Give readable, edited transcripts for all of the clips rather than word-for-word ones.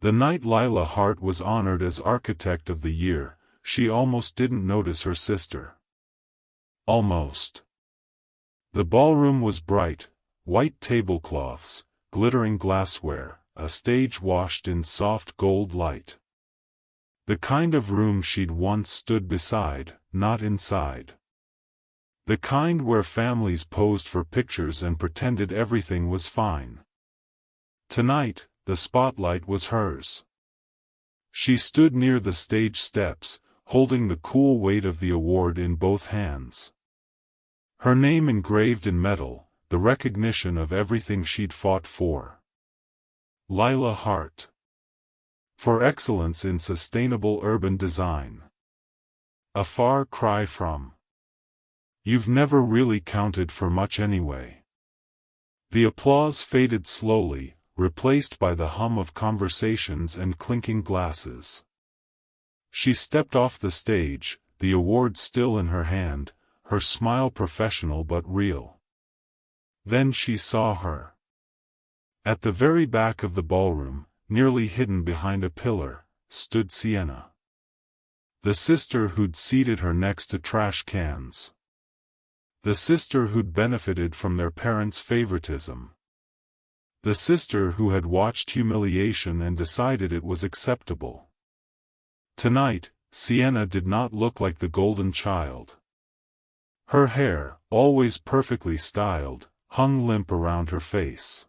The night Lila Hart was honored as Architect of the Year, she almost didn't notice her sister. Almost. The ballroom was bright, white tablecloths, glittering glassware, a stage washed in soft gold light. The kind of room she'd once stood beside, not inside. The kind where families posed for pictures and pretended everything was fine. Tonight, the spotlight was hers. She stood near the stage steps, holding the cool weight of the award in both hands. Her name engraved in metal, the recognition of everything she'd fought for. Lila Hart. For excellence in sustainable urban design. A far cry from. You've never really counted for much anyway. The applause faded slowly, replaced by the hum of conversations and clinking glasses. She stepped off the stage, the award still in her hand, her smile professional but real. Then she saw her. At the very back of the ballroom, nearly hidden behind a pillar, stood Sienna. The sister who'd seated her next to trash cans. The sister who'd benefited from their parents' favoritism. The sister who had watched humiliation and decided it was acceptable. Tonight, Sienna did not look like the golden child. Her hair, always perfectly styled, hung limp around her face.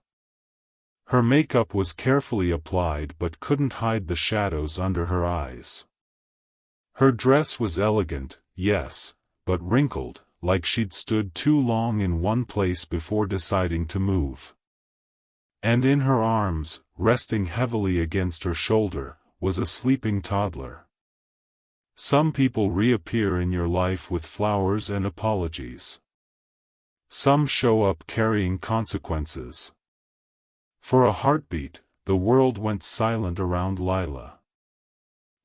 Her makeup was carefully applied but couldn't hide the shadows under her eyes. Her dress was elegant, yes, but wrinkled, like she'd stood too long in one place before deciding to move. And in her arms, resting heavily against her shoulder, was a sleeping toddler. Some people reappear in your life with flowers and apologies. Some show up carrying consequences. For a heartbeat, the world went silent around Lila.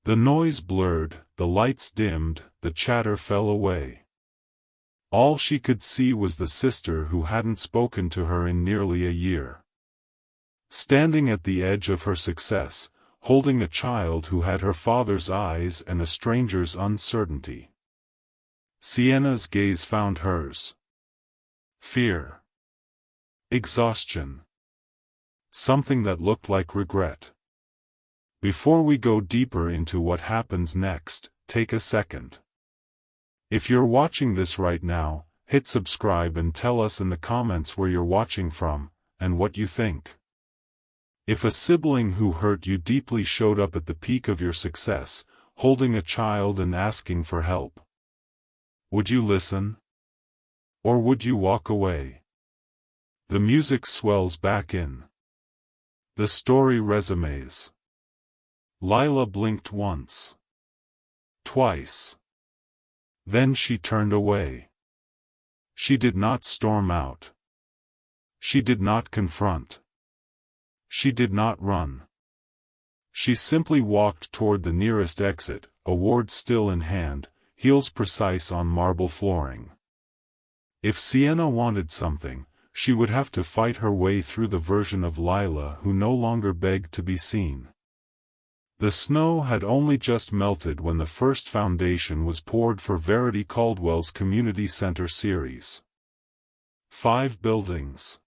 The noise blurred, the lights dimmed, the chatter fell away. All she could see was the sister who hadn't spoken to her in nearly a year. Standing at the edge of her success, holding a child who had her father's eyes and a stranger's uncertainty. Sienna's gaze found hers. Fear. Exhaustion. Something that looked like regret. Before we go deeper into what happens next, take a second. If you're watching this right now, hit subscribe and tell us in the comments where you're watching from, and what you think. If a sibling who hurt you deeply showed up at the peak of your success, holding a child and asking for help, would you listen? Or would you walk away? The music swells back in. The story resumes. Lila blinked once. Twice. Then she turned away. She did not storm out. She did not confront. She did not run. She simply walked toward the nearest exit, award still in hand, heels precise on marble flooring. If Sienna wanted something, she would have to fight her way through the version of Lila who no longer begged to be seen. The snow had only just melted when the first foundation was poured for Verity Caldwell's Community Center series. 5 buildings.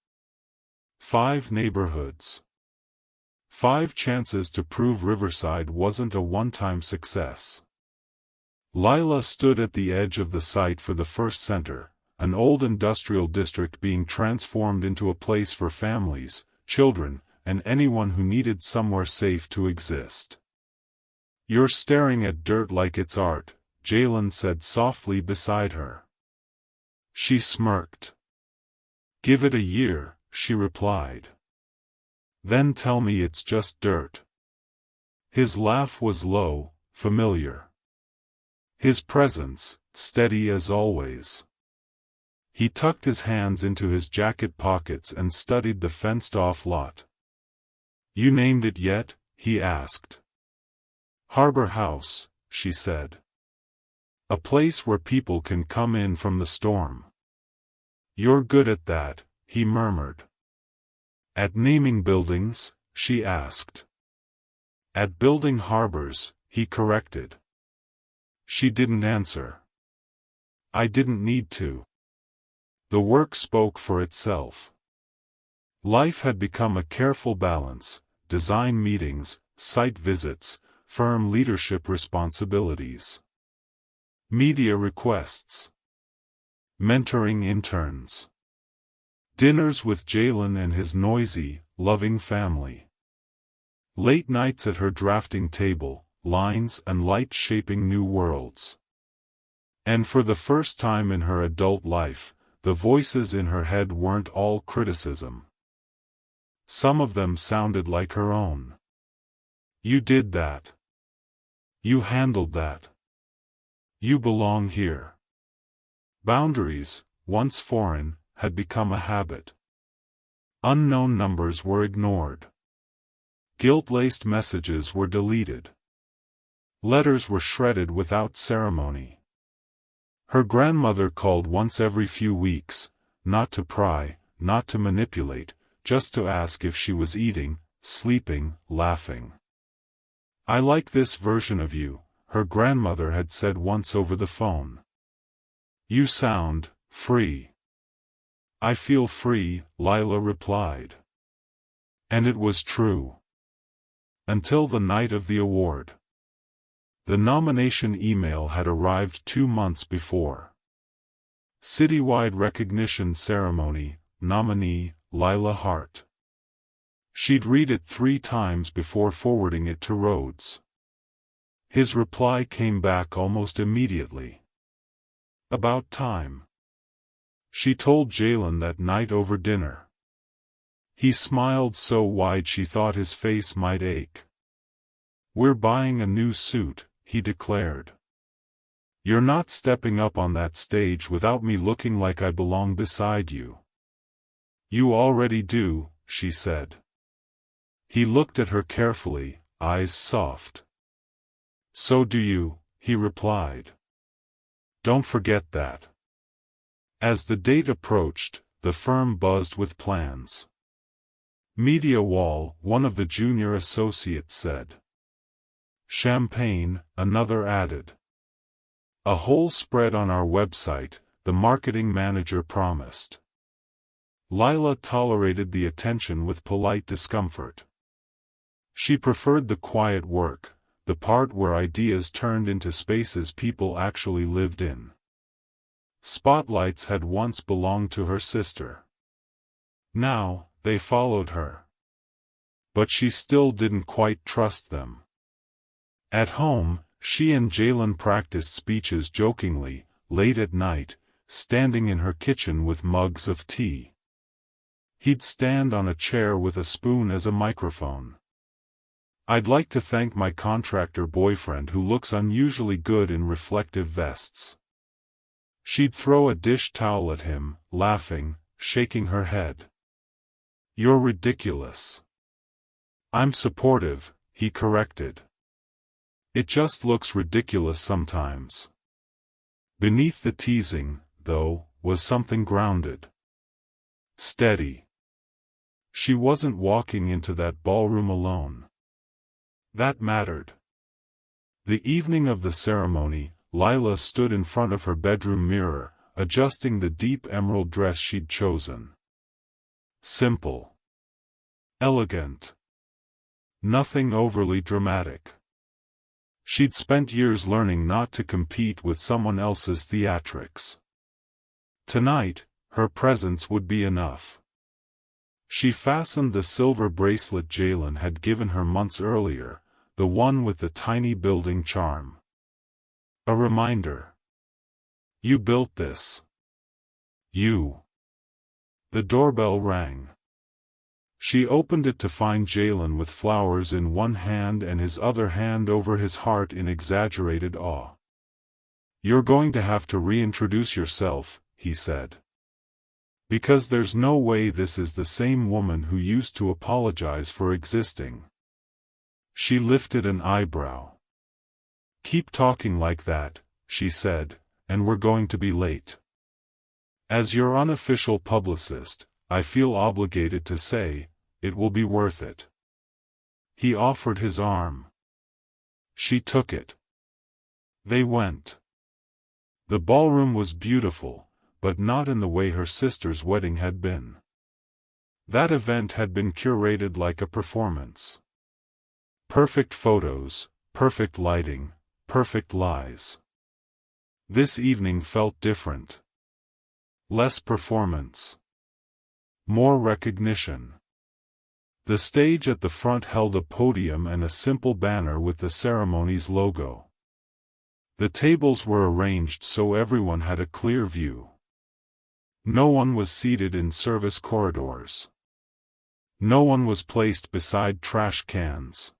5 neighborhoods. 5 chances to prove Riverside wasn't a one-time success. Lila stood at the edge of the site for the first center, an old industrial district being transformed into a place for families, children, and anyone who needed somewhere safe to exist. You're staring at dirt like it's art, Jalen said softly beside her. She smirked. Give it a year, she replied. Then tell me it's just dirt. His laugh was low, familiar. His presence, steady as always. He tucked his hands into his jacket pockets and studied the fenced-off lot. You named it yet? He asked. Harbor House, she said. A place where people can come in from the storm. You're good at that, he murmured. At naming buildings? She asked. At building harbors, he corrected. She didn't answer. I didn't need to. The work spoke for itself. Life had become a careful balance: design meetings, site visits, firm leadership responsibilities, media requests, mentoring interns, dinners with Jalen and his noisy, loving family, late nights at her drafting table, lines and light shaping new worlds. And for the first time in her adult life, the voices in her head weren't all criticism. Some of them sounded like her own. You did that. You handled that. You belong here. Boundaries, once foreign, had become a habit. Unknown numbers were ignored. Guilt-laced messages were deleted. Letters were shredded without ceremony. Her grandmother called once every few weeks, not to pry, not to manipulate, just to ask if she was eating, sleeping, laughing. "I like this version of you," her grandmother had said once over the phone. "You sound free." "I feel free," Lila replied. And it was true. Until the night of the award. The nomination email had arrived 2 months before. Citywide recognition ceremony, nominee, Lila Hart. She'd read it 3 times before forwarding it to Rhodes. His reply came back almost immediately. "About time." She told Jalen that night over dinner. He smiled so wide she thought his face might ache. "We're buying a new suit," he declared. "You're not stepping up on that stage without me looking like I belong beside you." "You already do," she said. He looked at her carefully, eyes soft. "So do you," he replied. "Don't forget that." As the date approached, the firm buzzed with plans. "Media wall," one of the junior associates said. "Champagne," another added. "A whole spread on our website," the marketing manager promised. Lila tolerated the attention with polite discomfort. She preferred the quiet work, the part where ideas turned into spaces people actually lived in. Spotlights had once belonged to her sister. Now, they followed her. But she still didn't quite trust them. At home, she and Jalen practiced speeches jokingly, late at night, standing in her kitchen with mugs of tea. He'd stand on a chair with a spoon as a microphone. "I'd like to thank my contractor boyfriend who looks unusually good in reflective vests." She'd throw a dish towel at him, laughing, shaking her head. "You're ridiculous." "I'm supportive," he corrected. "It just looks ridiculous sometimes." Beneath the teasing, though, was something grounded. Steady. She wasn't walking into that ballroom alone. That mattered. The evening of the ceremony, Lila stood in front of her bedroom mirror, adjusting the deep emerald dress she'd chosen. Simple. Elegant. Nothing overly dramatic. She'd spent years learning not to compete with someone else's theatrics. Tonight, her presence would be enough. She fastened the silver bracelet Jalen had given her months earlier, the one with the tiny building charm. A reminder. "You built this. You." The doorbell rang. She opened it to find Jalen with flowers in one hand and his other hand over his heart in exaggerated awe. "You're going to have to reintroduce yourself," he said. "Because there's no way this is the same woman who used to apologize for existing." She lifted an eyebrow. "Keep talking like that," she said, "and we're going to be late." "As your unofficial publicist, I feel obligated to say, it will be worth it." He offered his arm. She took it. They went. The ballroom was beautiful, but not in the way her sister's wedding had been. That event had been curated like a performance. Perfect photos, perfect lighting, perfect lies. This evening felt different. Less performance. More recognition. The stage at the front held a podium and a simple banner with the ceremony's logo. The tables were arranged so everyone had a clear view. No one was seated in service corridors. No one was placed beside trash cans.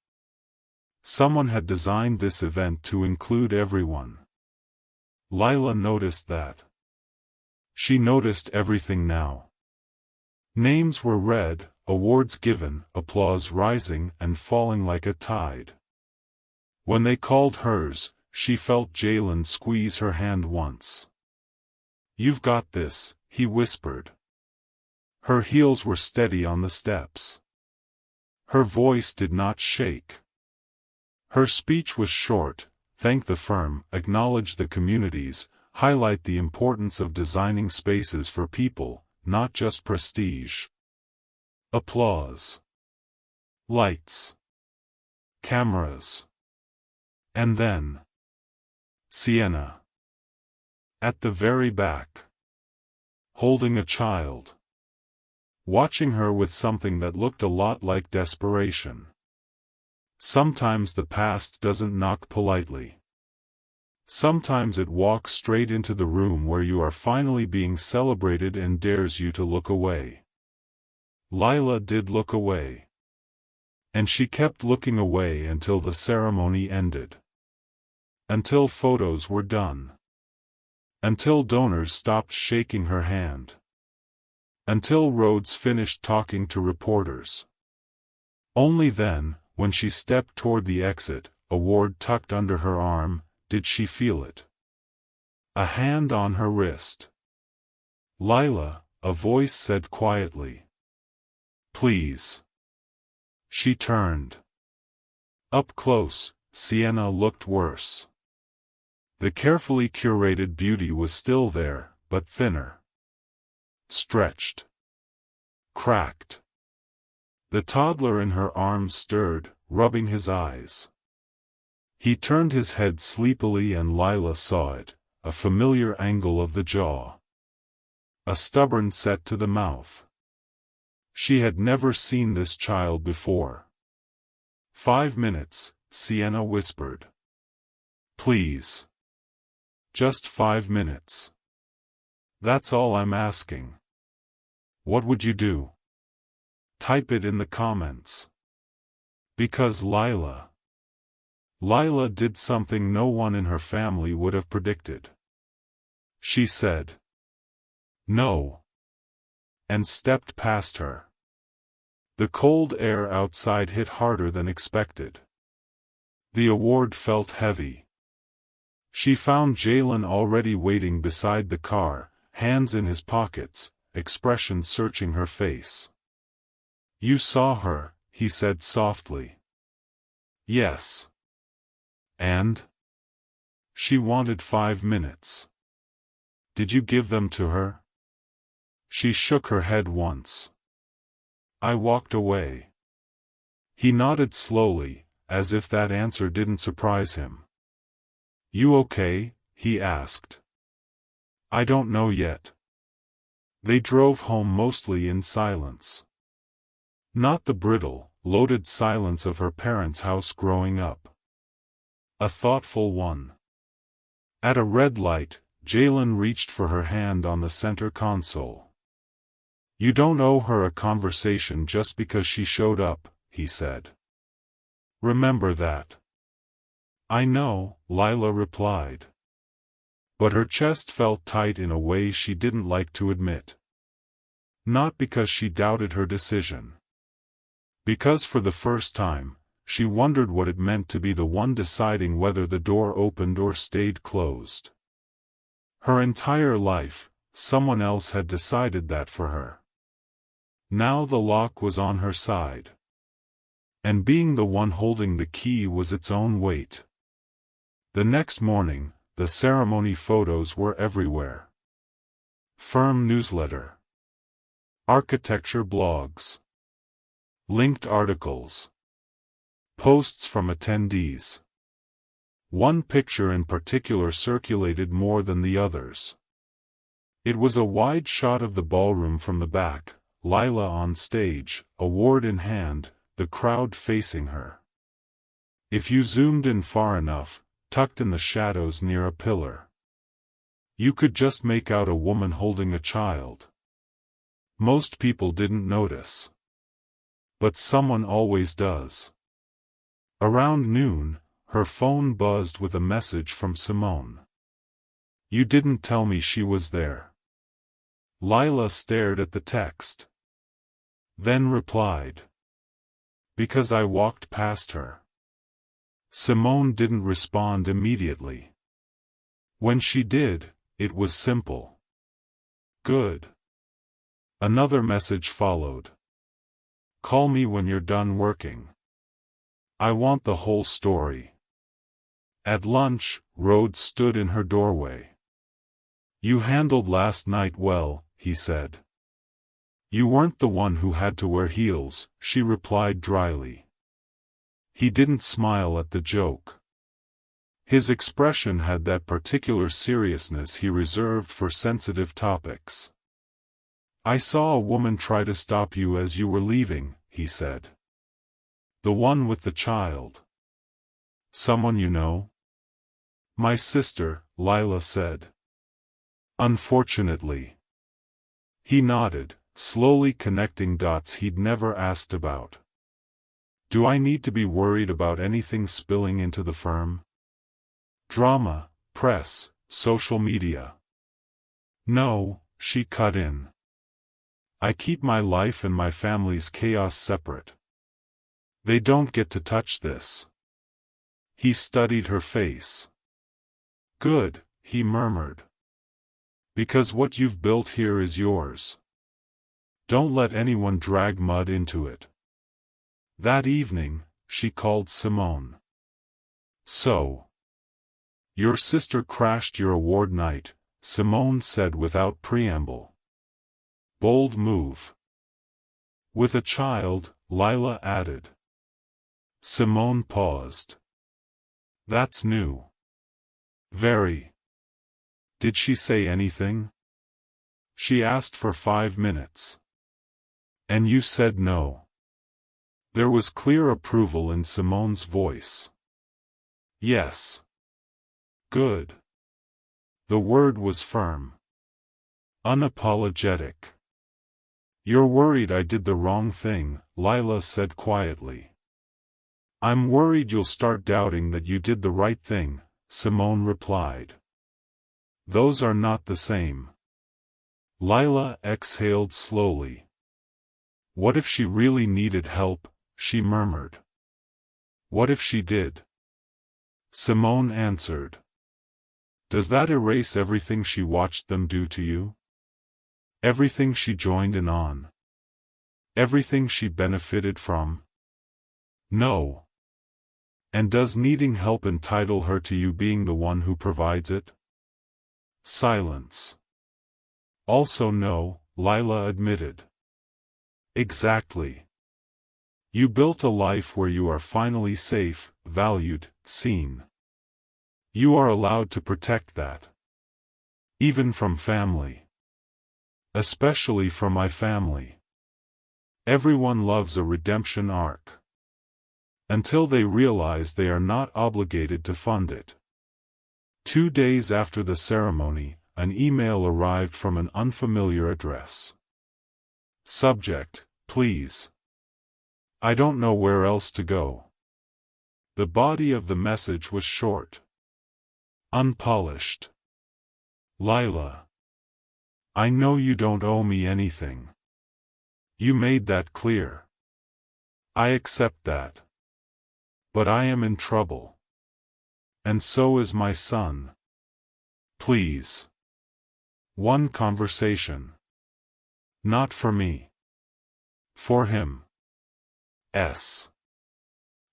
Someone had designed this event to include everyone. Lila noticed that. She noticed everything now. Names were read, awards given, applause rising and falling like a tide. When they called hers, she felt Jalen squeeze her hand once. "You've got this," he whispered. Her heels were steady on the steps. Her voice did not shake. Her speech was short: thank the firm, acknowledge the communities, highlight the importance of designing spaces for people, not just prestige. Applause. Lights. Cameras. And then Sienna. At the very back. Holding a child. Watching her with something that looked a lot like desperation. Sometimes the past doesn't knock politely. Sometimes it walks straight into the room where you are finally being celebrated and dares you to look away. Lila did look away. And she kept looking away until the ceremony ended. Until photos were done. Until donors stopped shaking her hand. Until Rhodes finished talking to reporters. Only then, when she stepped toward the exit, award tucked under her arm, did she feel it. A hand on her wrist. "Lila," a voice said quietly. "Please." She turned. Up close, Sienna looked worse. The carefully curated beauty was still there, but thinner. Stretched. Cracked. The toddler in her arms stirred, rubbing his eyes. He turned his head sleepily and Lila saw it, a familiar angle of the jaw. A stubborn set to the mouth. She had never seen this child before. 5 minutes, Sienna whispered. "Please. Just 5 minutes. That's all I'm asking. What would you do? Type it in the comments." Because Lila did something no one in her family would have predicted. She said, "No," and stepped past her. The cold air outside hit harder than expected. The award felt heavy. She found Jalen already waiting beside the car, hands in his pockets, expression searching her face. "You saw her," he said softly. "Yes." "And?" "She wanted 5 minutes. Did you give them to her?" She shook her head once. "I walked away." He nodded slowly, as if that answer didn't surprise him. "You okay?" he asked. "I don't know yet." They drove home mostly in silence. Not the brittle, loaded silence of her parents' house growing up. A thoughtful one. At a red light, Jalen reached for her hand on the center console. "You don't owe her a conversation just because she showed up," he said. "Remember that." "I know," Lila replied. But her chest felt tight in a way she didn't like to admit. Not because she doubted her decision. Because for the first time, she wondered what it meant to be the one deciding whether the door opened or stayed closed. Her entire life, someone else had decided that for her. Now the lock was on her side. And being the one holding the key was its own weight. The next morning, the ceremony photos were everywhere. Firm newsletter. Architecture blogs. Linked articles. Posts from attendees. One picture in particular circulated more than the others. It was a wide shot of the ballroom from the back, Lila on stage, award in hand, the crowd facing her. If you zoomed in far enough, tucked in the shadows near a pillar, you could just make out a woman holding a child. Most people didn't notice. But someone always does. Around noon, her phone buzzed with a message from Simone. "You didn't tell me she was there." Lila stared at the text. Then replied, "Because I walked past her." Simone didn't respond immediately. When she did, it was simple. "Good." Another message followed. "Call me when you're done working. I want the whole story." At lunch, Rhodes stood in her doorway. "You handled last night well," he said. "You weren't the one who had to wear heels," she replied dryly. He didn't smile at the joke. His expression had that particular seriousness he reserved for sensitive topics. "I saw a woman try to stop you as you were leaving," he said. "The one with the child. Someone you know?" "My sister," Lila said. "Unfortunately." He nodded, slowly connecting dots he'd never asked about. "Do I need to be worried about anything spilling into the firm? Drama, press, social media?" "No," she cut in. "I keep my life and my family's chaos separate. They don't get to touch this." He studied her face. "Good," he murmured. "Because what you've built here is yours. Don't let anyone drag mud into it." That evening, she called Simone. "So, your sister crashed your award night," Simone said without preamble. "Bold move." "With a child," Lila added. Simone paused. "That's new." "Very." "Did she say anything?" "She asked for 5 minutes." "And you said no." There was clear approval in Simone's voice. "Yes." "Good." The word was firm. Unapologetic. "You're worried I did the wrong thing," Lila said quietly. "I'm worried you'll start doubting that you did the right thing," Simone replied. "Those are not the same." Lila exhaled slowly. "What if she really needed help?" she murmured. "What if she did?" Simone answered. "Does that erase everything she watched them do to you? Everything she joined in on? Everything she benefited from?" "No." "And does needing help entitle her to you being the one who provides it?" Silence. "Also no," Lila admitted. "Exactly. You built a life where you are finally safe, valued, seen. You are allowed to protect that. Even from family. Especially from my family. Everyone loves a redemption arc. Until they realize they are not obligated to fund it." 2 days after the ceremony, an email arrived from an unfamiliar address. Subject: "Please. I don't know where else to go." The body of the message was short. Unpolished. "Lila. I know you don't owe me anything. You made that clear. I accept that. But I am in trouble. And so is my son. Please. One conversation. Not for me. For him. S.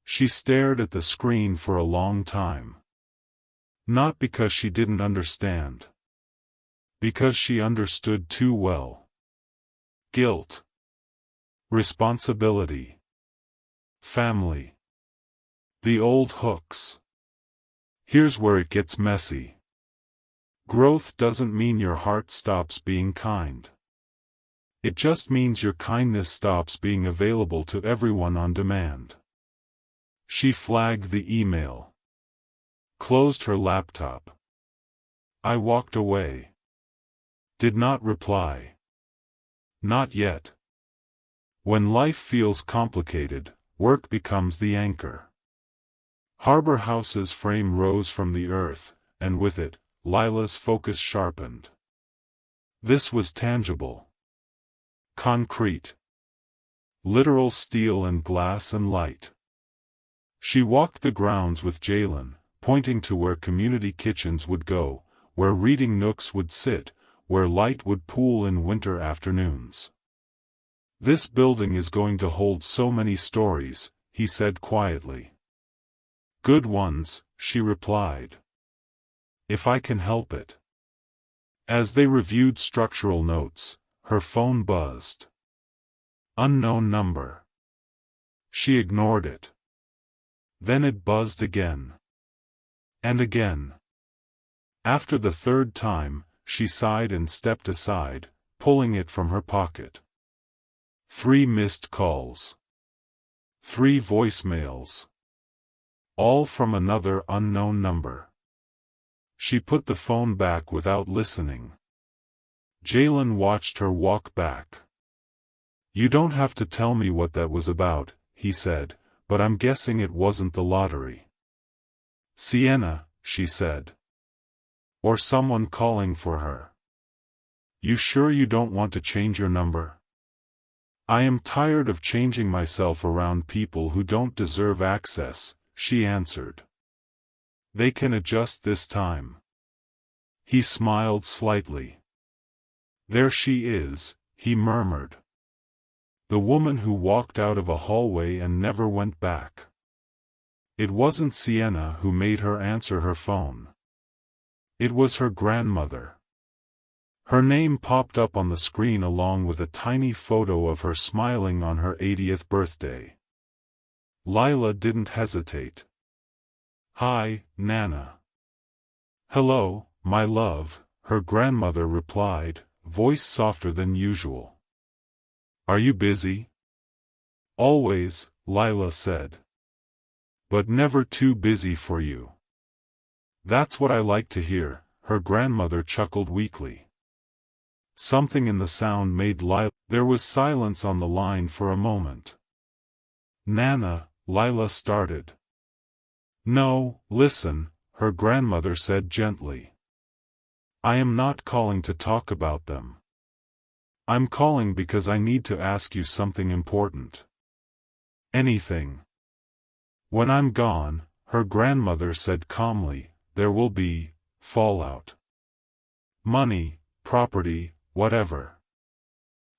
She stared at the screen for a long time. Not because she didn't understand. Because she understood too well. Guilt. Responsibility. Family. The old hooks. Here's where it gets messy. Growth doesn't mean your heart stops being kind. It just means your kindness stops being available to everyone on demand. She flagged the email. Closed her laptop. I walked away. Did not reply. Not yet. When life feels complicated, work becomes the anchor. Harbor House's frame rose from the earth, and with it, Lila's focus sharpened. This was tangible. Concrete. Literal steel and glass and light. She walked the grounds with Jalen, pointing to where community kitchens would go, where reading nooks would sit, where light would pool in winter afternoons. This building is going to hold so many stories, he said quietly. Good ones, she replied. If I can help it. As they reviewed structural notes, her phone buzzed. Unknown number. She ignored it. Then it buzzed again. And again. After the third time, she sighed and stepped aside, pulling it from her pocket. 3 missed calls. 3 voicemails. All from another unknown number. She put the phone back without listening. Jalen watched her walk back. You don't have to tell me what that was about, he said, but I'm guessing it wasn't the lottery. Sienna, she said. Or someone calling for her. You sure you don't want to change your number? I am tired of changing myself around people who don't deserve access, she answered. They can adjust this time. He smiled slightly. There she is, he murmured. The woman who walked out of a hallway and never went back. It wasn't Sienna who made her answer her phone. It was her grandmother. Her name popped up on the screen along with a tiny photo of her smiling on her 80th birthday. Lila didn't hesitate. Hi, Nana. Hello, my love, her grandmother replied, voice softer than usual. Are you busy? Always, Lila said. But never too busy for you. That's what I like to hear, her grandmother chuckled weakly. Something in the sound made Lila. There was silence on the line for a moment. Nana, Lila started. No, listen, her grandmother said gently. I am not calling to talk about them. I'm calling because I need to ask you something important. Anything. When I'm gone, her grandmother said calmly, there will be fallout. Money, property, whatever.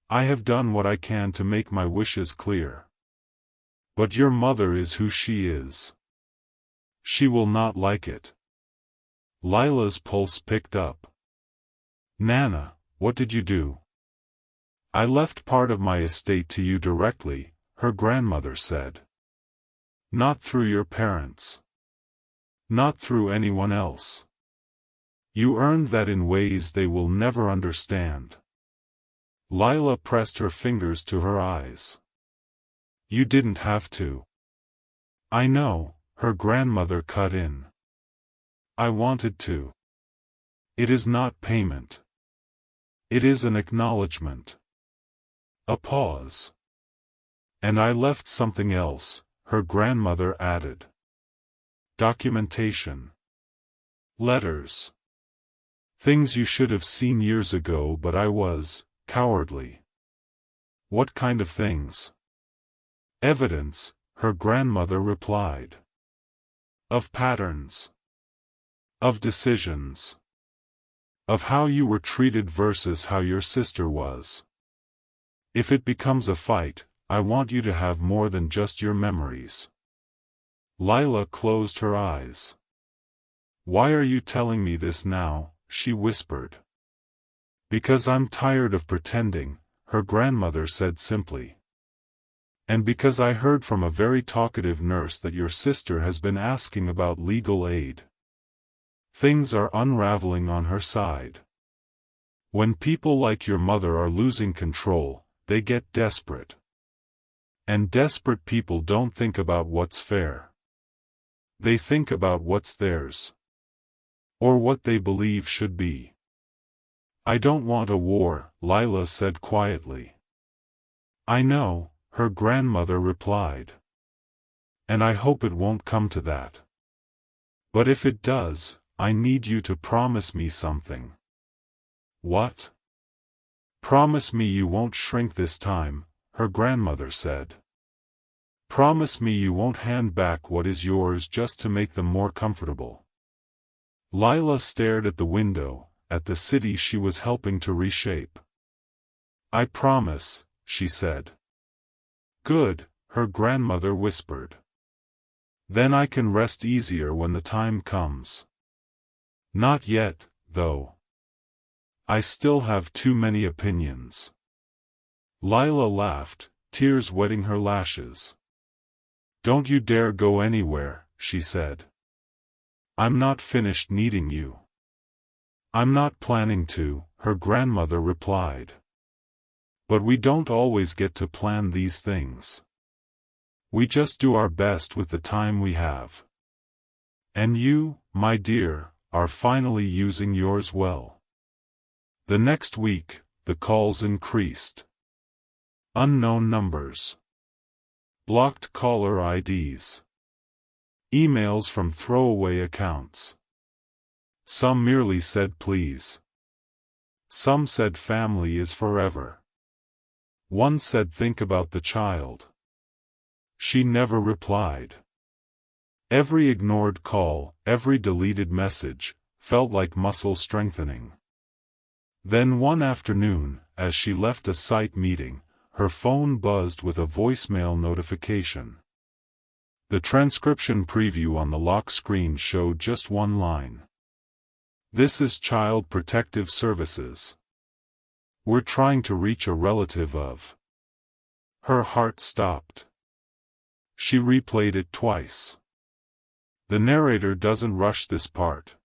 I have done what I can to make my wishes clear. But your mother is who she is. She will not like it. Lila's pulse picked up. Nana, what did you do? I left part of my estate to you directly, her grandmother said. Not through your parents. Not through anyone else. You earned that in ways they will never understand. Lila pressed her fingers to her eyes. You didn't have to. I know, her grandmother cut in. I wanted to. It is not payment. It is an acknowledgement. A pause. And I left something else, her grandmother added. Documentation. Letters. Things you should have seen years ago, but I was cowardly. What kind of things? Evidence, her grandmother replied. Of patterns. Of decisions. Of how you were treated versus how your sister was. If it becomes a fight, I want you to have more than just your memories. Lila closed her eyes. "Why are you telling me this now?" she whispered. "Because I'm tired of pretending," her grandmother said simply. "And because I heard from a very talkative nurse that your sister has been asking about legal aid. Things are unraveling on her side. When people like your mother are losing control, they get desperate. And desperate people don't think about what's fair. They think about what's theirs. Or what they believe should be." "I don't want a war," Lila said quietly. "I know," her grandmother replied. "And I hope it won't come to that. But if it does, I need you to promise me something." "What?" "Promise me you won't shrink this time," her grandmother said. "Promise me you won't hand back what is yours just to make them more comfortable." Lila stared at the window, at the city she was helping to reshape. "I promise," she said. "Good," her grandmother whispered. "Then I can rest easier when the time comes." "Not yet, though. I still have too many opinions." Lila laughed, tears wetting her lashes. "Don't you dare go anywhere," she said. "I'm not finished needing you." "I'm not planning to," her grandmother replied. "But we don't always get to plan these things. We just do our best with the time we have. And you, my dear, are finally using yours well." The next week, the calls increased. Unknown numbers. Blocked caller IDs. Emails from throwaway accounts. Some merely said please. Some said family is forever. One said think about the child. She never replied. Every ignored call, every deleted message, felt like muscle strengthening. Then one afternoon, as she left a site meeting, her phone buzzed with a voicemail notification. The transcription preview on the lock screen showed just one line. "This is Child Protective Services. We're trying to reach a relative of." Her heart stopped. She replayed it twice. The narrator doesn't rush this part.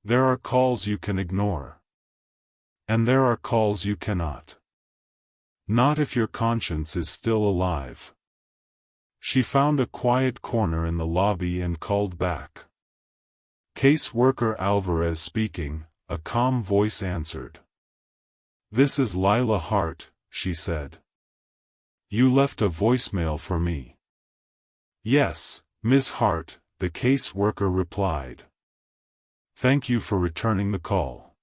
There are calls you can ignore. And there are calls you cannot. Not if your conscience is still alive. She found a quiet corner in the lobby and called back. "Caseworker Alvarez speaking," a calm voice answered. "This is Lila Hart," she said. "You left a voicemail for me." "Yes, Miss Hart," the caseworker replied. "Thank you for returning the call.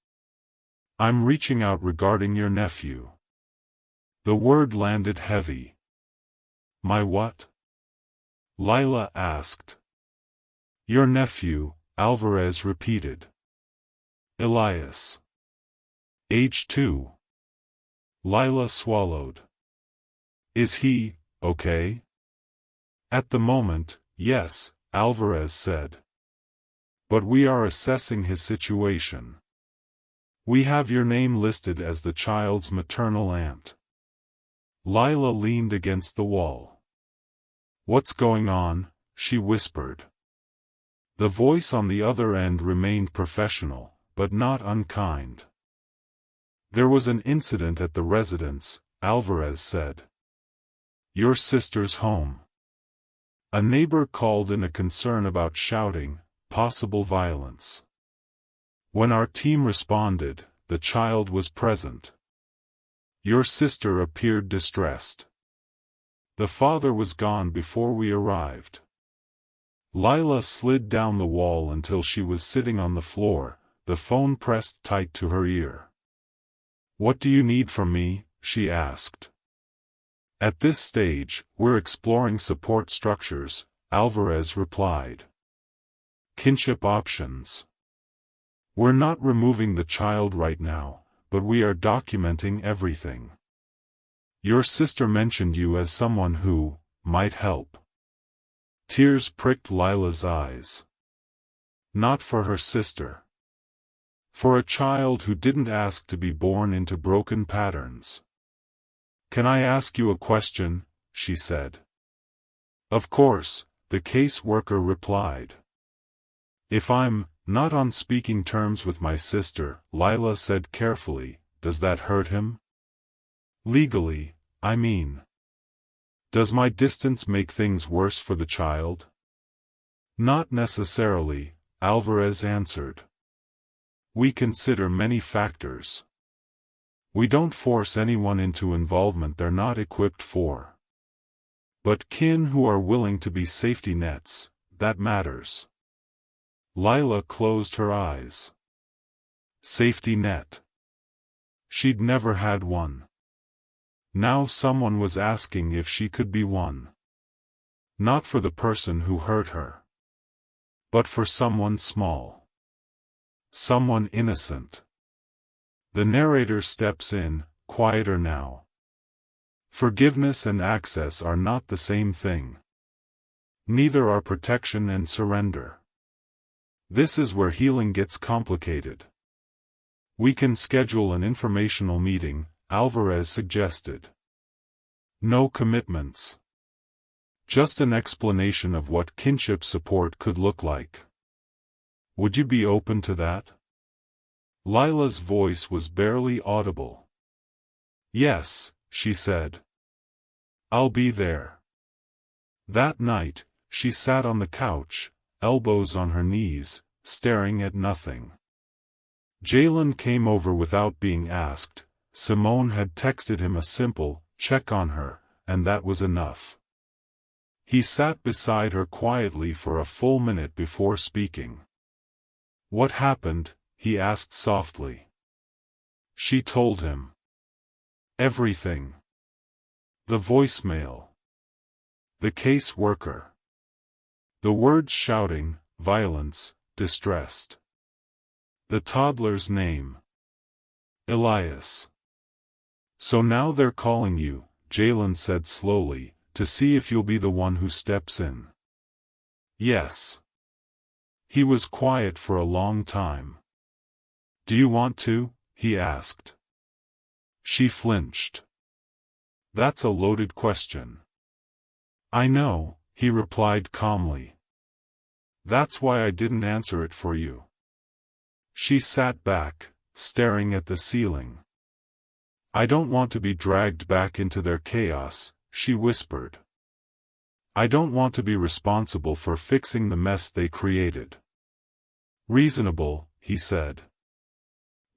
I'm reaching out regarding your nephew." The word landed heavy. "My what?" Lila asked. "Your nephew," Alvarez repeated. "Elias. Age 2. Lila swallowed. "Is he okay?" "At the moment, yes," Alvarez said. "But we are assessing his situation. We have your name listed as the child's maternal aunt." Lila leaned against the wall. "What's going on?" she whispered. The voice on the other end remained professional, but not unkind. "There was an incident at the residence," Alvarez said. "Your sister's home. A neighbor called in a concern about shouting, possible violence. When our team responded, the child was present. Your sister appeared distressed. The father was gone before we arrived." Lila slid down the wall until she was sitting on the floor, the phone pressed tight to her ear. "What do you need from me?" she asked. "At this stage, we're exploring support structures," Alvarez replied. "Kinship options. We're not removing the child right now, but we are documenting everything. Your sister mentioned you as someone who might help. Tears pricked Lila's eyes. Not for her sister. For a child who didn't ask to be born into broken patterns. "Can I ask you a question?" she said. "Of course," the caseworker replied. "If I'm not on speaking terms with my sister," Lila said carefully, "does that hurt him? Legally, I mean. Does my distance make things worse for the child?" "Not necessarily," Alvarez answered. "We consider many factors. We don't force anyone into involvement they're not equipped for. But kin who are willing to be safety nets, that matters." Lila closed her eyes. Safety net. She'd never had one. Now someone was asking if she could be one. Not for the person who hurt her. But for someone small. Someone innocent. The narrator steps in, quieter now. Forgiveness and access are not the same thing. Neither are protection and surrender. This is where healing gets complicated. "We can schedule an informational meeting," Alvarez suggested. "No commitments. Just an explanation of what kinship support could look like. Would you be open to that?" Lila's voice was barely audible. "Yes," she said. "I'll be there." That night, she sat on the couch, elbows on her knees, staring at nothing. Jalen came over without being asked. Simone had texted him a simple, "check on her," and that was enough. He sat beside her quietly for a full minute before speaking. "What happened?" he asked softly. She told him. Everything. The voicemail. The caseworker. The words shouting, violence, distressed. The toddler's name. Elias. "So now they're calling you," Jalen said slowly, "to see if you'll be the one who steps in." "Yes." He was quiet for a long time. "Do you want to?" he asked. She flinched. "That's a loaded question." "I know," he replied calmly. "That's why I didn't answer it for you." She sat back, staring at the ceiling. "I don't want to be dragged back into their chaos," she whispered. "I don't want to be responsible for fixing the mess they created." "Reasonable," he said.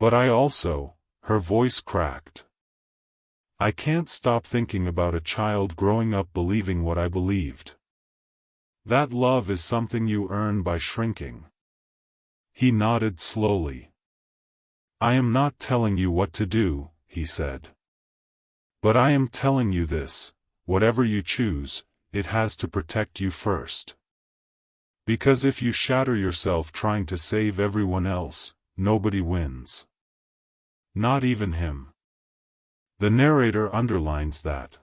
"But I also," her voice cracked. "I can't stop thinking about a child growing up believing what I believed. That love is something you earn by shrinking." He nodded slowly. "I am not telling you what to do," he said. "But I am telling you this, whatever you choose, it has to protect you first. Because if you shatter yourself trying to save everyone else, nobody wins. Not even him." The narrator underlines that.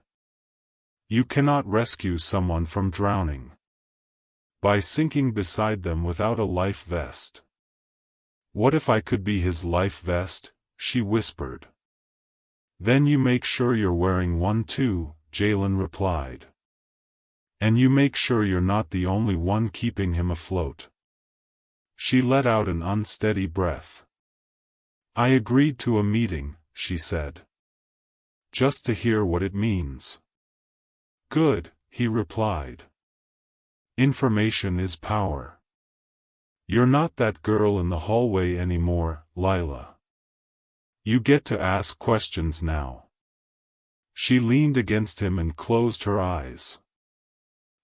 You cannot rescue someone from drowning by sinking beside them without a life vest. "What if I could be his life vest?" she whispered. "Then you make sure you're wearing one too," Jalen replied. "And you make sure you're not the only one keeping him afloat." She let out an unsteady breath. "I agreed to a meeting," she said. "Just to hear what it means." "Good," he replied. "Information is power. You're not that girl in the hallway anymore, Lila. You get to ask questions now." She leaned against him and closed her eyes.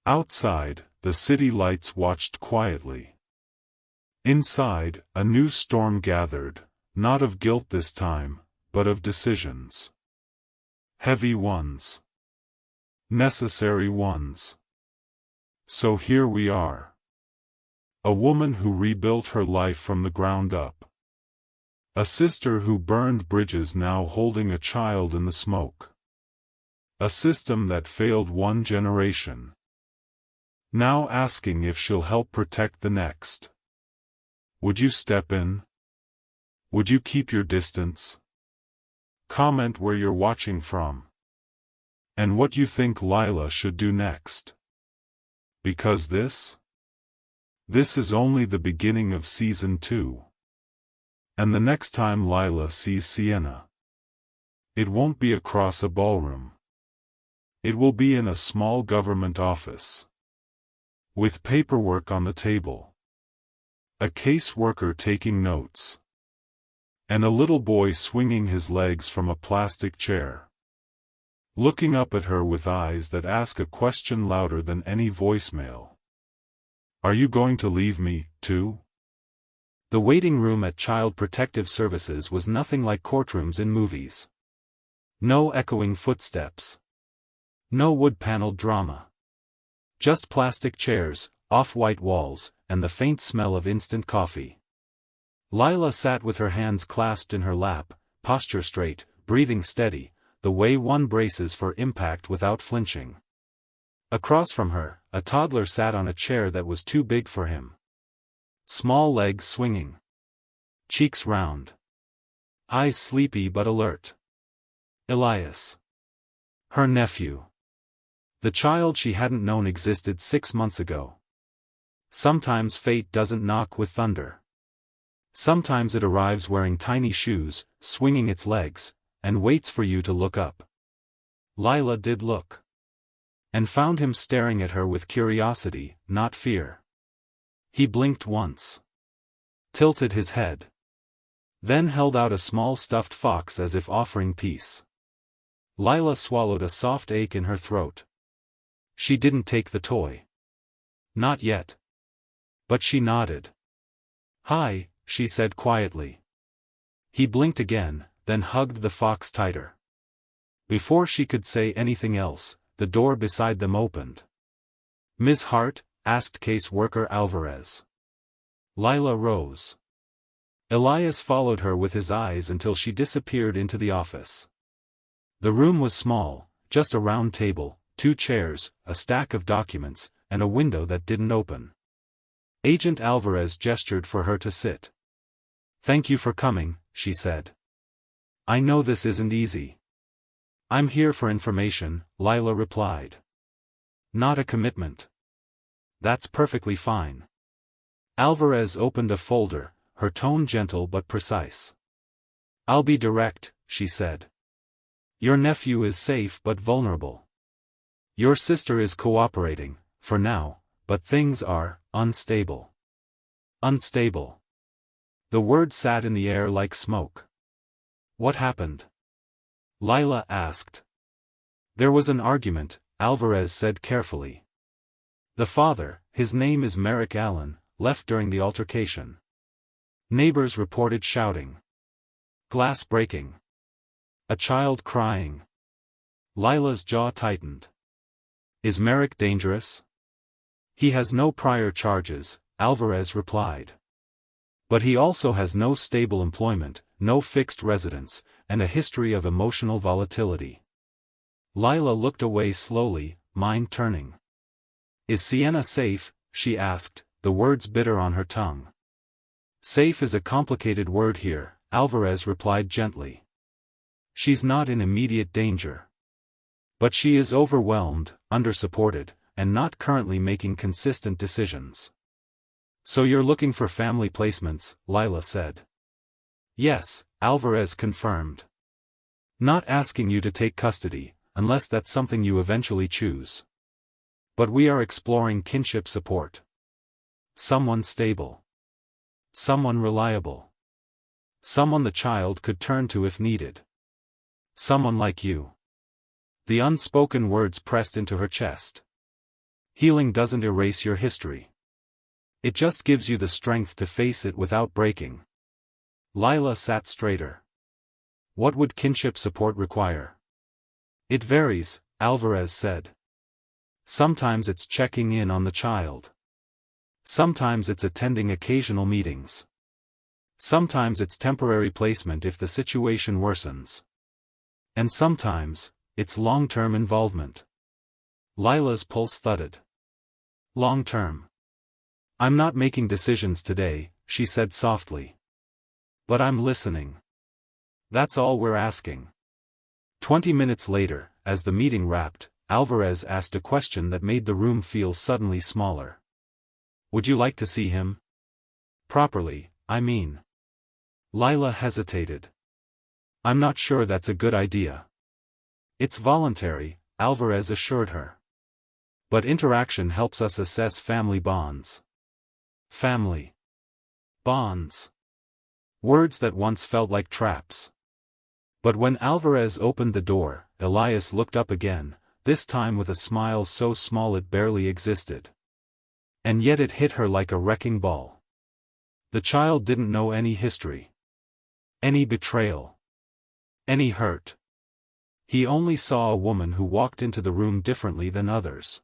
Outside, the city lights watched quietly. Inside, a new storm gathered, not of guilt this time, but of decisions. Heavy ones. Necessary ones. So here we are. A woman who rebuilt her life from the ground up. A sister who burned bridges now holding a child in the smoke. A system that failed one generation. now asking if she'll help protect the next. Would you step in? Would you keep your distance? Comment where you're watching from. And what you think Lila should do next. Because this is only the beginning of Season 2. And the next time Lila sees Sienna, it won't be across a ballroom. It will be in a small government office. With paperwork on the table. A caseworker taking notes. And a little boy swinging his legs from a plastic chair. Looking up at her with eyes that ask a question louder than any voicemail. Are you going to leave me, too? The waiting room at Child Protective Services was nothing like courtrooms in movies. No echoing footsteps. No wood-paneled drama. Just plastic chairs, off-white walls, and the faint smell of instant coffee. Lila sat with her hands clasped in her lap, posture straight, breathing steady, the way one braces for impact without flinching. Across from her, a toddler sat on a chair that was too big for him. Small legs swinging. Cheeks round. Eyes sleepy but alert. Elias. Her nephew. The child she hadn't known existed 6 months ago. Sometimes fate doesn't knock with thunder. Sometimes it arrives wearing tiny shoes, swinging its legs, and waits for you to look up. Lila did look. And found him staring at her with curiosity, not fear. He blinked once. Tilted his head. Then held out a small stuffed fox as if offering peace. Lila swallowed a soft ache in her throat. She didn't take the toy. Not yet. But she nodded. Hi, she said quietly. He blinked again, then hugged the fox tighter. Before she could say anything else, the door beside them opened. Ms. Hart? Asked caseworker Alvarez. Lila rose. Elias followed her with his eyes until she disappeared into the office. The room was small, just a round table, 2 chairs, a stack of documents, and a window that didn't open. Agent Alvarez gestured for her to sit. Thank you for coming, she said. I know this isn't easy. I'm here for information, Lila replied. Not a commitment. That's perfectly fine. Alvarez opened a folder, her tone gentle but precise. I'll be direct, she said. Your nephew is safe but vulnerable. Your sister is cooperating, for now, but things are unstable. Unstable. The word sat in the air like smoke. What happened? Lila asked. There was an argument, Alvarez said carefully. The father, his name is Merrick Allen, left during the altercation. Neighbors reported shouting. Glass breaking. A child crying. Lila's jaw tightened. Is Merrick dangerous? He has no prior charges, Alvarez replied. But he also has no stable employment, no fixed residence, and a history of emotional volatility. Lila looked away slowly, mind turning. Is Sienna safe? She asked, the words bitter on her tongue. Safe is a complicated word here, Alvarez replied gently. She's not in immediate danger. But she is overwhelmed, undersupported, and not currently making consistent decisions. So you're looking for family placements, Lila said. Yes, Alvarez confirmed. Not asking you to take custody, unless that's something you eventually choose. But we are exploring kinship support. Someone stable. Someone reliable. Someone the child could turn to if needed. Someone like you. The unspoken words pressed into her chest. Healing doesn't erase your history. It just gives you the strength to face it without breaking. Lila sat straighter. What would kinship support require? It varies, Alvarez said. Sometimes it's checking in on the child. Sometimes it's attending occasional meetings. Sometimes it's temporary placement if the situation worsens. And sometimes, it's long-term involvement. Lila's pulse thudded. Long term. I'm not making decisions today, she said softly. But I'm listening. That's all we're asking. 20 minutes later, as the meeting wrapped, Alvarez asked a question that made the room feel suddenly smaller. Would you like to see him? Properly, I mean. Lila hesitated. I'm not sure that's a good idea. It's voluntary, Alvarez assured her. But interaction helps us assess family bonds. Family bonds. Words that once felt like traps. But when Alvarez opened the door, Elias looked up again, this time with a smile so small it barely existed. And yet it hit her like a wrecking ball. The child didn't know any history. Any betrayal. Any hurt. He only saw a woman who walked into the room differently than others.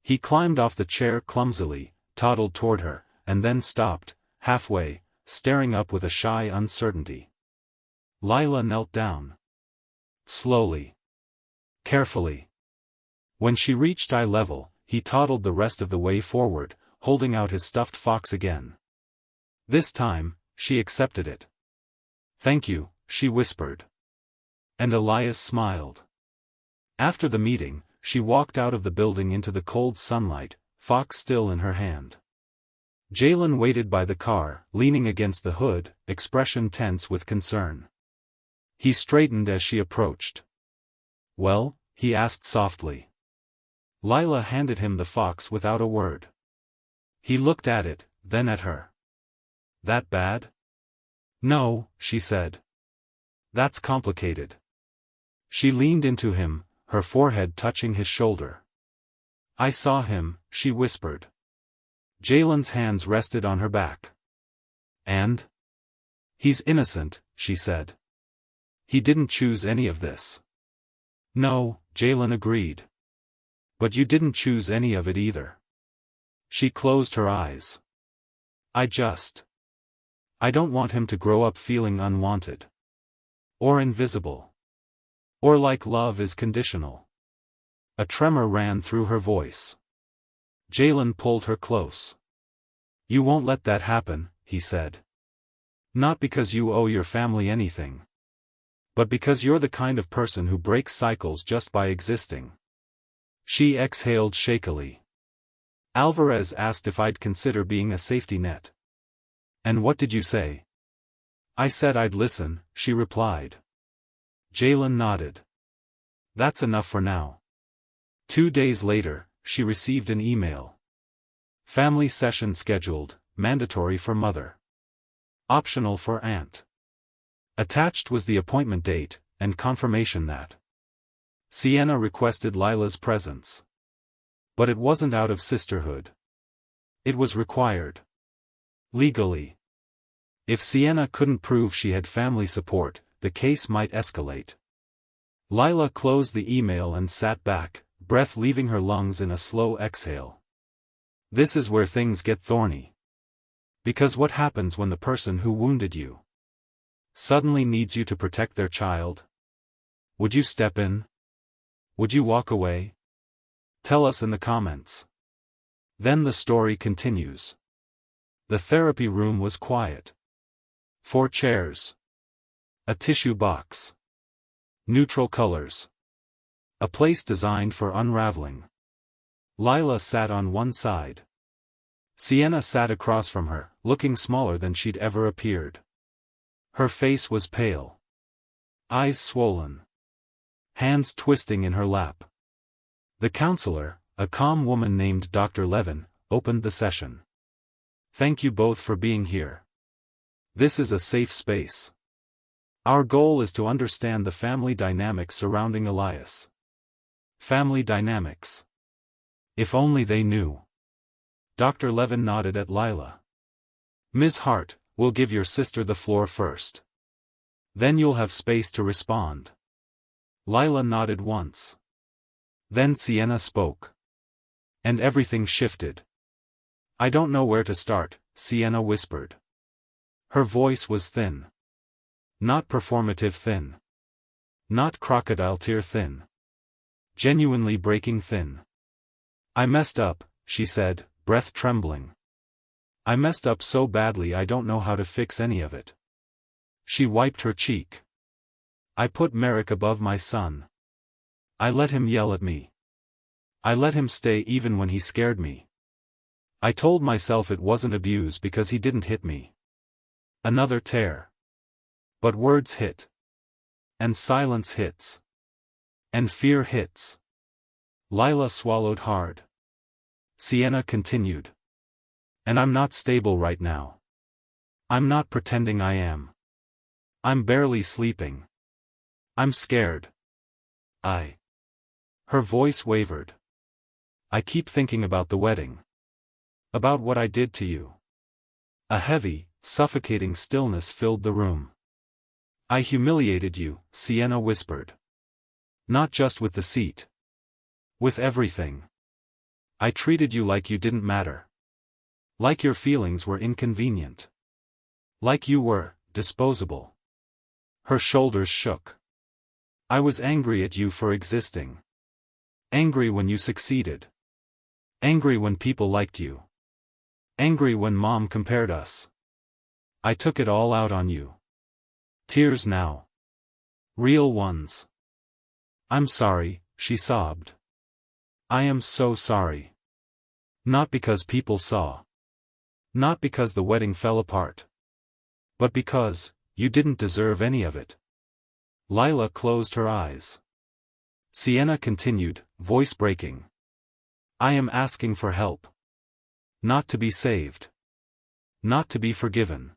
He climbed off the chair clumsily, toddled toward her, and then stopped, halfway, staring up with a shy uncertainty. Lila knelt down. Slowly. Carefully. When she reached eye level, he toddled the rest of the way forward, holding out his stuffed fox again. This time, she accepted it. Thank you, she whispered. And Elias smiled. After the meeting, she walked out of the building into the cold sunlight, fox still in her hand. Jalen waited by the car, leaning against the hood, expression tense with concern. He straightened as she approached. Well? He asked softly. Lila handed him the fox without a word. He looked at it, then at her. That bad? No, she said. That's complicated. She leaned into him, her forehead touching his shoulder. I saw him, she whispered. Jalen's hands rested on her back. And? He's innocent, she said. He didn't choose any of this. No, Jalen agreed. But you didn't choose any of it either. She closed her eyes. I don't want him to grow up feeling unwanted. Or invisible. Or like love is conditional. A tremor ran through her voice. Jalen pulled her close. You won't let that happen, he said. Not because you owe your family anything. But because you're the kind of person who breaks cycles just by existing. She exhaled shakily. Alvarez asked if I'd consider being a safety net. And what did you say? I said I'd listen, she replied. Jalen nodded. That's enough for now. 2 days later, she received an email. Family session scheduled, mandatory for mother. Optional for aunt. Attached was the appointment date, and confirmation that Sienna requested Lila's presence. But it wasn't out of sisterhood. It was required. Legally. If Sienna couldn't prove she had family support, the case might escalate. Lila closed the email and sat back, breath leaving her lungs in a slow exhale. This is where things get thorny. Because what happens when the person who wounded you suddenly needs you to protect their child? Would you step in? Would you walk away? Tell us in the comments. Then the story continues. The therapy room was quiet. 4 chairs. A tissue box. Neutral colors. A place designed for unraveling. Lila sat on one side. Sienna sat across from her, looking smaller than she'd ever appeared. Her face was pale. Eyes swollen. Hands twisting in her lap. The counselor, a calm woman named Dr. Levin, opened the session. Thank you both for being here. This is a safe space. Our goal is to understand the family dynamics surrounding Elias. Family dynamics. If only they knew. Dr. Levin nodded at Lila. Ms. Hart, we'll give your sister the floor first. Then you'll have space to respond. Lila nodded once. Then Sienna spoke. And everything shifted. I don't know where to start, Sienna whispered. Her voice was thin. Not performative thin. Not crocodile tear thin. Genuinely breaking thin. I messed up, she said, breath trembling. I messed up so badly I don't know how to fix any of it. She wiped her cheek. I put Merrick above my son. I let him yell at me. I let him stay even when he scared me. I told myself it wasn't abuse because he didn't hit me. Another tear. But words hit. And silence hits. And fear hits. Lila swallowed hard. Sienna continued. And I'm not stable right now. I'm not pretending I am. I'm barely sleeping. I'm scared. Her voice wavered. I keep thinking about the wedding. About what I did to you. A heavy, suffocating stillness filled the room. I humiliated you, Sienna whispered. Not just with the seat. With everything. I treated you like you didn't matter. Like your feelings were inconvenient. Like you were disposable. Her shoulders shook. I was angry at you for existing. Angry when you succeeded. Angry when people liked you. Angry when Mom compared us. I took it all out on you. Tears now. Real ones. I'm sorry, she sobbed. I am so sorry. Not because people saw. Not because the wedding fell apart. But because, you didn't deserve any of it. Lila closed her eyes. Sienna continued, voice breaking. I am asking for help. Not to be saved. Not to be forgiven.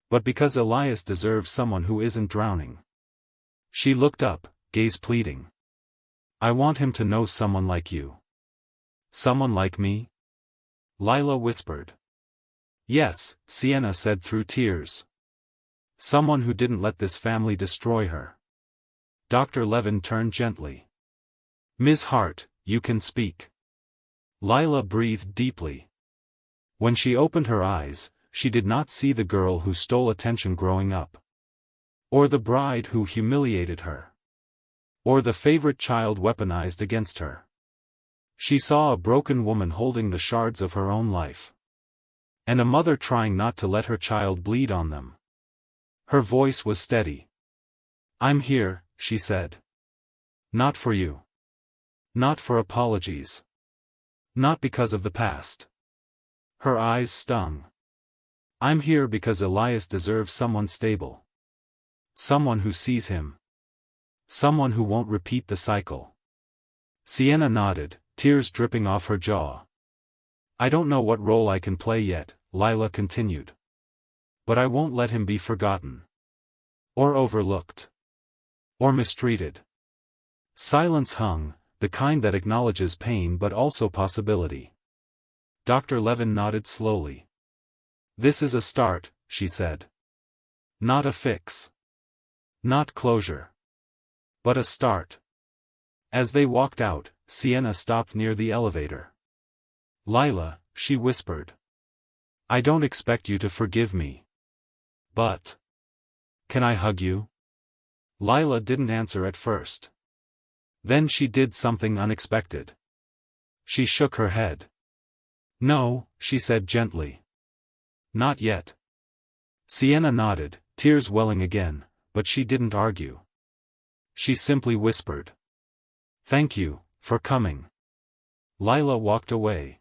But because Elias deserves someone who isn't drowning. She looked up, gaze pleading. I want him to know someone like you. Someone like me? Lila whispered. Yes, Sienna said through tears. Someone who didn't let this family destroy her. Dr. Levin turned gently. Ms. Hart, you can speak. Lila breathed deeply. When she opened her eyes, she did not see the girl who stole attention growing up. Or the bride who humiliated her. Or the favorite child weaponized against her. She saw a broken woman holding the shards of her own life. And a mother trying not to let her child bleed on them. Her voice was steady. I'm here, she said. Not for you. Not for apologies. Not because of the past. Her eyes stung. I'm here because Elias deserves someone stable. Someone who sees him. Someone who won't repeat the cycle. Sienna nodded, tears dripping off her jaw. I don't know what role I can play yet, Lila continued. But I won't let him be forgotten. Or overlooked. Or mistreated. Silence hung, the kind that acknowledges pain but also possibility. Dr. Levin nodded slowly. This is a start, she said. Not a fix. Not closure. But a start. As they walked out, Sienna stopped near the elevator. Lila, she whispered. I don't expect you to forgive me. But. Can I hug you? Lila didn't answer at first. Then she did something unexpected. She shook her head. No, she said gently. Not yet. Sienna nodded, tears welling again, but she didn't argue. She simply whispered. Thank you, for coming. Lila walked away.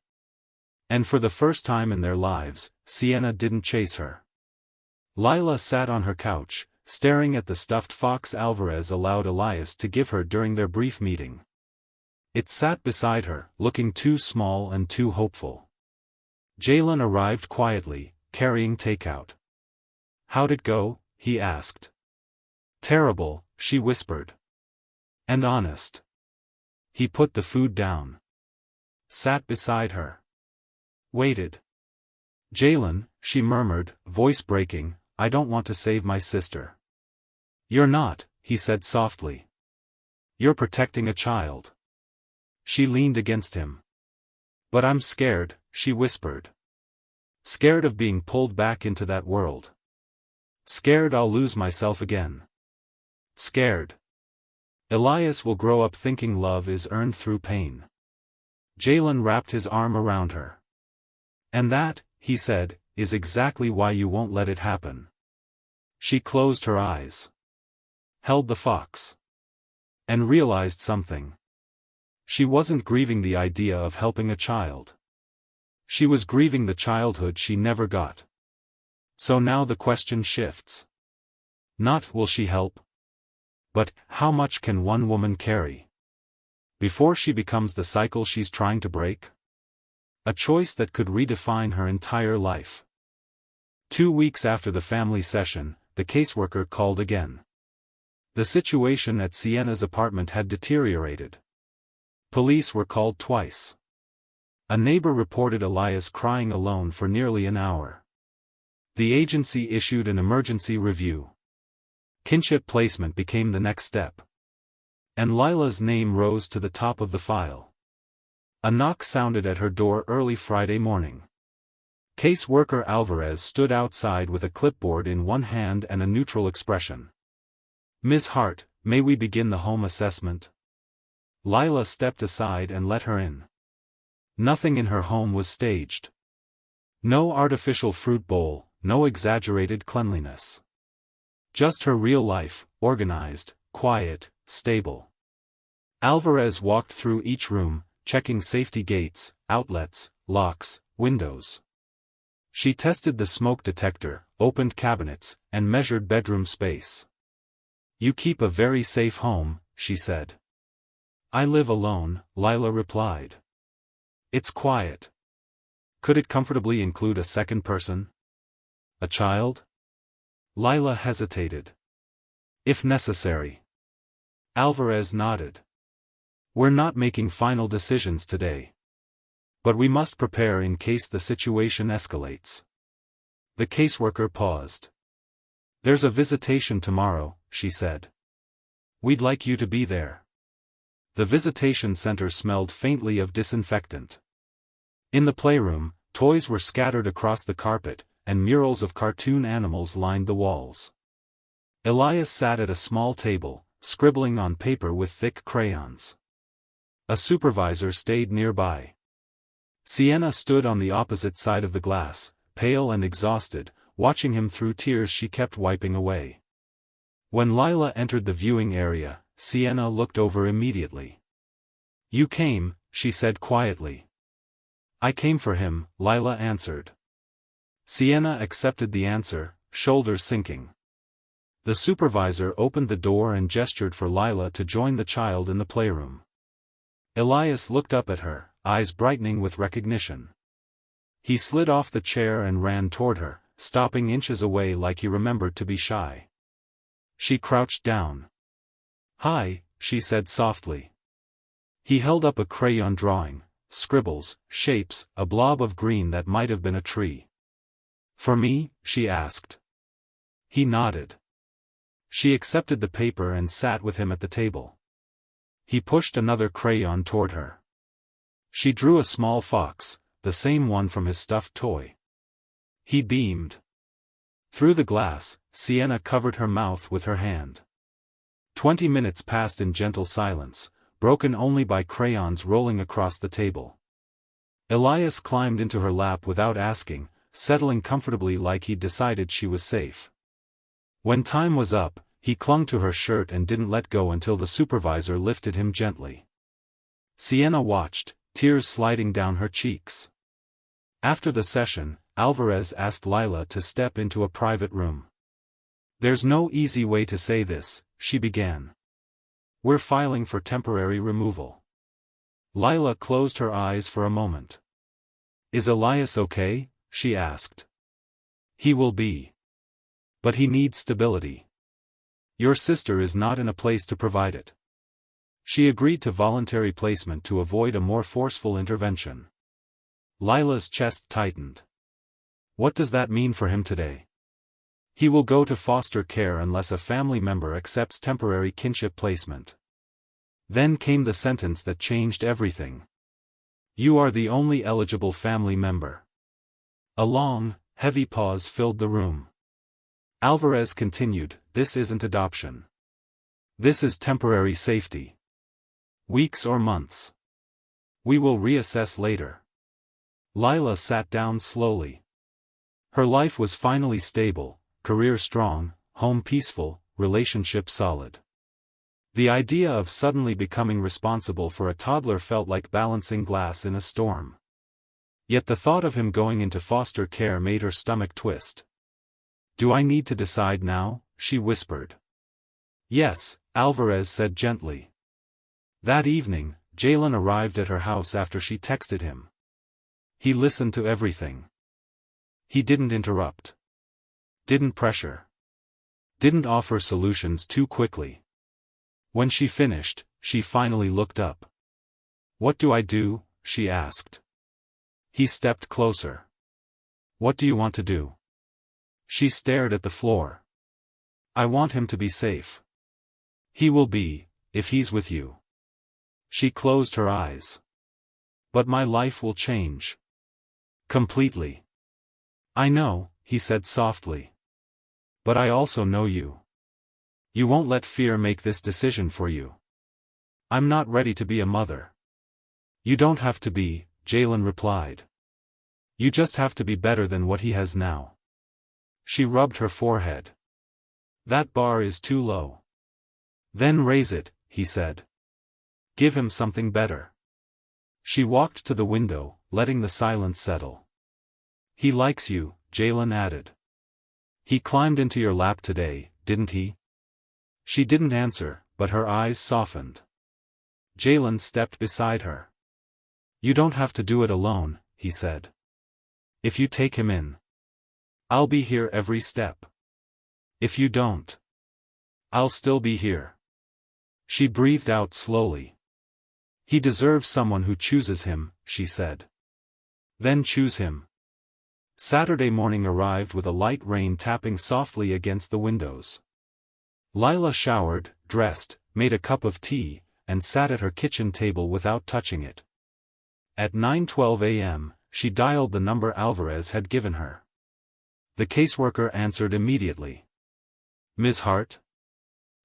And for the first time in their lives, Sienna didn't chase her. Lila sat on her couch, staring at the stuffed fox Alvarez allowed Elias to give her during their brief meeting. It sat beside her, looking too small and too hopeful. Jalen arrived quietly, carrying takeout. How'd it go? He asked. Terrible, she whispered. And honest. He put the food down. Sat beside her. Waited. Jalen, she murmured, voice breaking, I don't want to save my sister. You're not, he said softly. You're protecting a child. She leaned against him. But I'm scared, she whispered. Scared of being pulled back into that world. Scared I'll lose myself again. Scared. Elias will grow up thinking love is earned through pain. Jalen wrapped his arm around her. "And that," he said, "is exactly why you won't let it happen." She closed her eyes, held the fox, and realized something. She wasn't grieving the idea of helping a child. She was grieving the childhood she never got. So now the question shifts. Not will she help, but how much can one woman carry before she becomes the cycle she's trying to break? A choice that could redefine her entire life. 2 weeks after the family session, the caseworker called again. The situation at Sienna's apartment had deteriorated. Police were called twice. A neighbor reported Elias crying alone for nearly an hour. The agency issued an emergency review. Kinship placement became the next step. And Lila's name rose to the top of the file. A knock sounded at her door early Friday morning. Caseworker Alvarez stood outside with a clipboard in one hand and a neutral expression. "Ms. Hart, may we begin the home assessment?" Lila stepped aside and let her in. Nothing in her home was staged. No artificial fruit bowl, no exaggerated cleanliness. Just her real life, organized, quiet, stable. Alvarez walked through each room, checking safety gates, outlets, locks, windows. She tested the smoke detector, opened cabinets, and measured bedroom space. "You keep a very safe home," she said. "I live alone," Lila replied. "It's quiet." Could it comfortably include a second person? A child? Lila hesitated. "If necessary." Alvarez nodded. "We're not making final decisions today. But we must prepare in case the situation escalates." The caseworker paused. "There's a visitation tomorrow," she said. "We'd like you to be there." The visitation center smelled faintly of disinfectant. In the playroom, toys were scattered across the carpet, and murals of cartoon animals lined the walls. Elias sat at a small table, scribbling on paper with thick crayons. A supervisor stayed nearby. Sienna stood on the opposite side of the glass, pale and exhausted, watching him through tears she kept wiping away. When Lila entered the viewing area, Sienna looked over immediately. "You came," she said quietly. "I came for him," Lila answered. Sienna accepted the answer, shoulders sinking. The supervisor opened the door and gestured for Lila to join the child in the playroom. Elias looked up at her, eyes brightening with recognition. He slid off the chair and ran toward her, stopping inches away like he remembered to be shy. She crouched down. "Hi," she said softly. He held up a crayon drawing, scribbles, shapes, a blob of green that might have been a tree. "For me?" she asked. He nodded. She accepted the paper and sat with him at the table. He pushed another crayon toward her. She drew a small fox, the same one from his stuffed toy. He beamed. Through the glass, Sienna covered her mouth with her hand. 20 minutes passed in gentle silence, broken only by crayons rolling across the table. Elias climbed into her lap without asking, settling comfortably like he'd decided she was safe. When time was up, he clung to her shirt and didn't let go until the supervisor lifted him gently. Sienna watched, tears sliding down her cheeks. After the session, Alvarez asked Lila to step into a private room. "There's no easy way to say this," she began. "We're filing for temporary removal." Lila closed her eyes for a moment. "Is Elias okay?" she asked. "He will be. But he needs stability. Your sister is not in a place to provide it." She agreed to voluntary placement to avoid a more forceful intervention. Lila's chest tightened. "What does that mean for him today?" "He will go to foster care unless a family member accepts temporary kinship placement." Then came the sentence that changed everything. "You are the only eligible family member." A long, heavy pause filled the room. Alvarez continued, "This isn't adoption. This is temporary safety. Weeks or months. We will reassess later. Lila sat down slowly. Her life was finally stable, career strong, home peaceful, relationship solid. The idea of suddenly becoming responsible for a toddler felt like balancing glass in a storm. Yet the thought of him going into foster care made her stomach twist. "Do I need to decide now?" she whispered. "Yes," Alvarez said gently. That evening, Jalen arrived at her house after she texted him. He listened to everything. He didn't interrupt. Didn't pressure. Didn't offer solutions too quickly. When she finished, she finally looked up. "What do I do?" she asked. He stepped closer. "What do you want to do?" She stared at the floor. "I want him to be safe. He will be, if he's with you." She closed her eyes. "But my life will change. Completely." "I know," he said softly. "But I also know you. You won't let fear make this decision for you." "I'm not ready to be a mother." "You don't have to be," Jalen replied. "You just have to be better than what he has now." She rubbed her forehead. "That bar is too low." "Then raise it," he said. "Give him something better." She walked to the window, letting the silence settle. "He likes you," Jalen added. "He climbed into your lap today, didn't he?" She didn't answer, but her eyes softened. Jalen stepped beside her. "You don't have to do it alone," he said. "If you take him in, I'll be here every step. If you don't, I'll still be here." She breathed out slowly. "He deserves someone who chooses him," she said. "Then choose him." Saturday morning arrived with a light rain tapping softly against the windows. Lila showered, dressed, made a cup of tea, and sat at her kitchen table without touching it. At 9:12 a.m., she dialed the number Alvarez had given her. The caseworker answered immediately. "Ms. Hart?"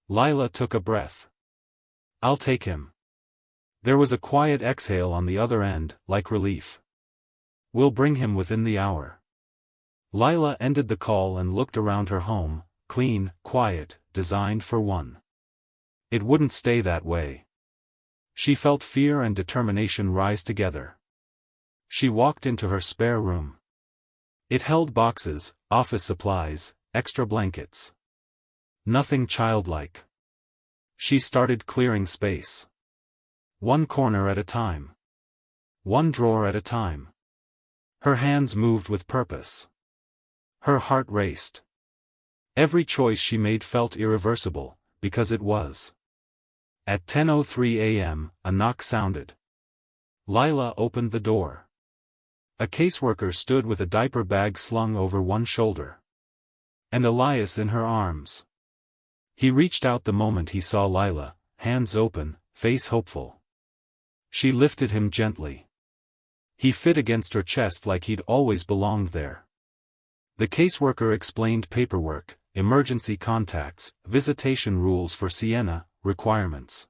Lila took a breath. "I'll take him." There was a quiet exhale on the other end, like relief. "We'll bring him within the hour." Lila ended the call and looked around her home, clean, quiet, designed for one. It wouldn't stay that way. She felt fear and determination rise together. She walked into her spare room. It held boxes, office supplies, extra blankets. Nothing childlike. She started clearing space. One corner at a time. One drawer at a time. Her hands moved with purpose. Her heart raced. Every choice she made felt irreversible, because it was. At 10:03 a.m., a knock sounded. Lila opened the door. A caseworker stood with a diaper bag slung over one shoulder. And Elias in her arms. He reached out the moment he saw Lila, hands open, face hopeful. She lifted him gently. He fit against her chest like he'd always belonged there. The caseworker explained paperwork, emergency contacts, visitation rules for Sienna, requirements.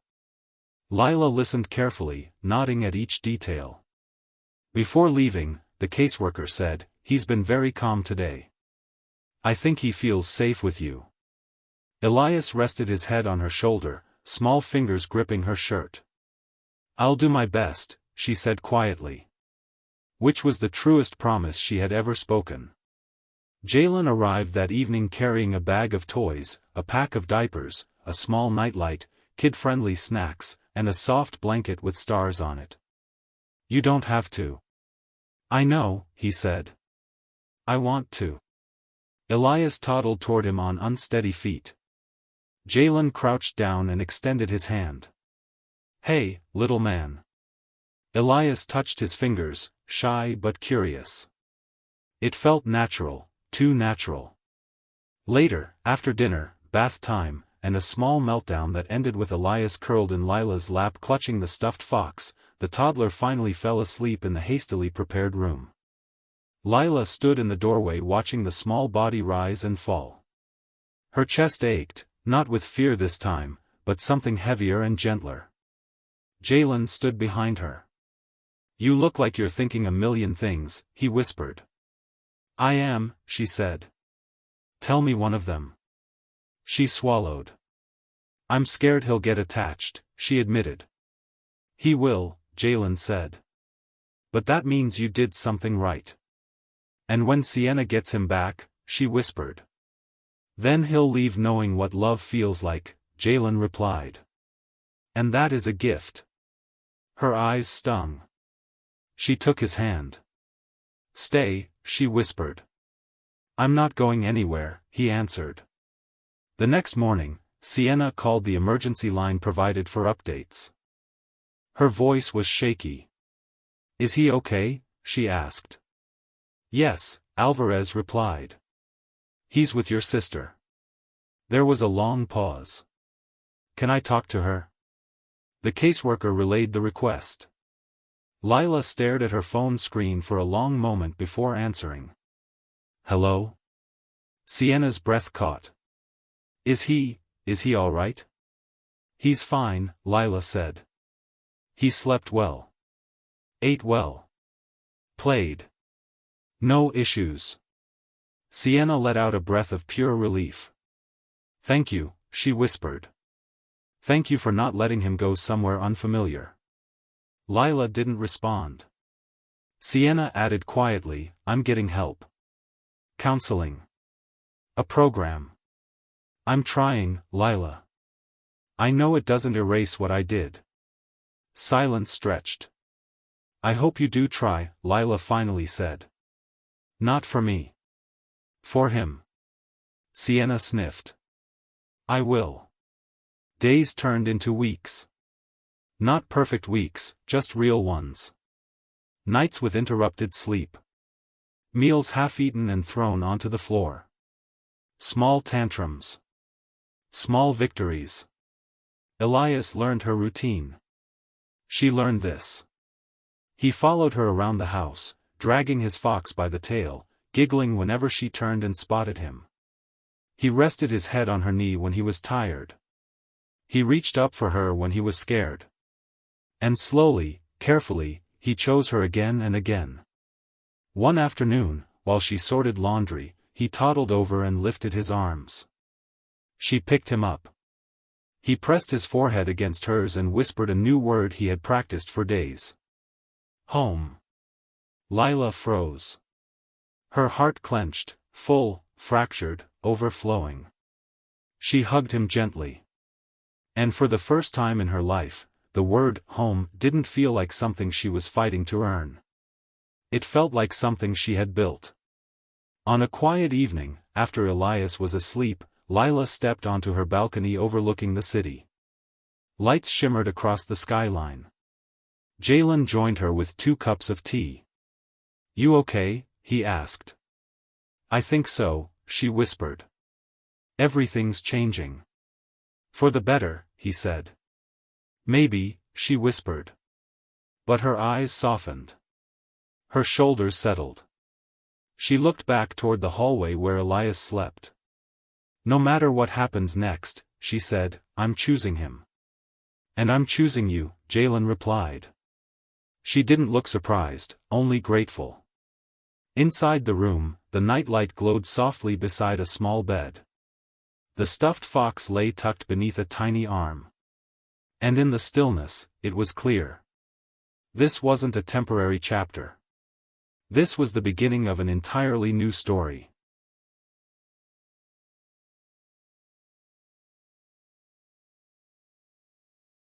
Lila listened carefully, nodding at each detail. Before leaving, the caseworker said, "He's been very calm today. I think he feels safe with you." Elias rested his head on her shoulder, small fingers gripping her shirt. "I'll do my best," she said quietly. Which was the truest promise she had ever spoken. Jalen arrived that evening carrying a bag of toys, a pack of diapers, a small nightlight, kid-friendly snacks, and a soft blanket with stars on it. "You don't have to." "I know," he said. "I want to." Elias toddled toward him on unsteady feet. Jalen crouched down and extended his hand. "Hey, little man." Elias touched his fingers, shy but curious. It felt natural, too natural. Later, after dinner, bath time, and a small meltdown that ended with Elias curled in Lila's lap clutching the stuffed fox, the toddler finally fell asleep in the hastily prepared room. Lila stood in the doorway watching the small body rise and fall. Her chest ached, not with fear this time, but something heavier and gentler. Jalen stood behind her. You look like you're thinking a million things, he whispered. I am, she said. Tell me one of them. She swallowed. I'm scared he'll get attached, she admitted. He will, Jalen said. But that means you did something right. And when Sienna gets him back, she whispered. Then he'll leave knowing what love feels like, Jalen replied. And that is a gift. Her eyes stung. She took his hand. Stay, she whispered. I'm not going anywhere, he answered. The next morning, Sienna called the emergency line provided for updates. Her voice was shaky. Is he okay? She asked. Yes, Alvarez replied. He's with your sister. There was a long pause. Can I talk to her? The caseworker relayed the request. Lila stared at her phone screen for a long moment before answering. Hello? Sienna's breath caught. Is he all right? He's fine, Lila said. He slept well. Ate well. Played. No issues. Sienna let out a breath of pure relief. Thank you, she whispered. Thank you for not letting him go somewhere unfamiliar. Lila didn't respond. Sienna added quietly, I'm getting help. Counseling. A program. I'm trying, Lila. I know it doesn't erase what I did. Silence stretched. I hope you do try, Lila finally said. Not for me. For him. Sienna sniffed. I will. Days turned into weeks. Not perfect weeks, just real ones. Nights with interrupted sleep. Meals half-eaten and thrown onto the floor. Small tantrums. Small victories. Elias learned her routine. She learned this. He followed her around the house, dragging his fox by the tail, giggling whenever she turned and spotted him. He rested his head on her knee when he was tired. He reached up for her when he was scared. And slowly, carefully, he chose her again and again. One afternoon, while she sorted laundry, he toddled over and lifted his arms. She picked him up. He pressed his forehead against hers and whispered a new word he had practiced for days. Home. Lila froze. Her heart clenched, full, fractured, overflowing. She hugged him gently. And for the first time in her life, the word home didn't feel like something she was fighting to earn. It felt like something she had built. On a quiet evening, after Elias was asleep, Lila stepped onto her balcony overlooking the city. Lights shimmered across the skyline. Jalen joined her with 2 cups of tea. You okay? He asked. I think so, she whispered. Everything's changing. For the better, he said. Maybe, she whispered. But her eyes softened. Her shoulders settled. She looked back toward the hallway where Elias slept. No matter what happens next, she said, I'm choosing him. And I'm choosing you, Jalen replied. She didn't look surprised, only grateful. Inside the room, the nightlight glowed softly beside a small bed. The stuffed fox lay tucked beneath a tiny arm. And in the stillness, it was clear. This wasn't a temporary chapter. This was the beginning of an entirely new story.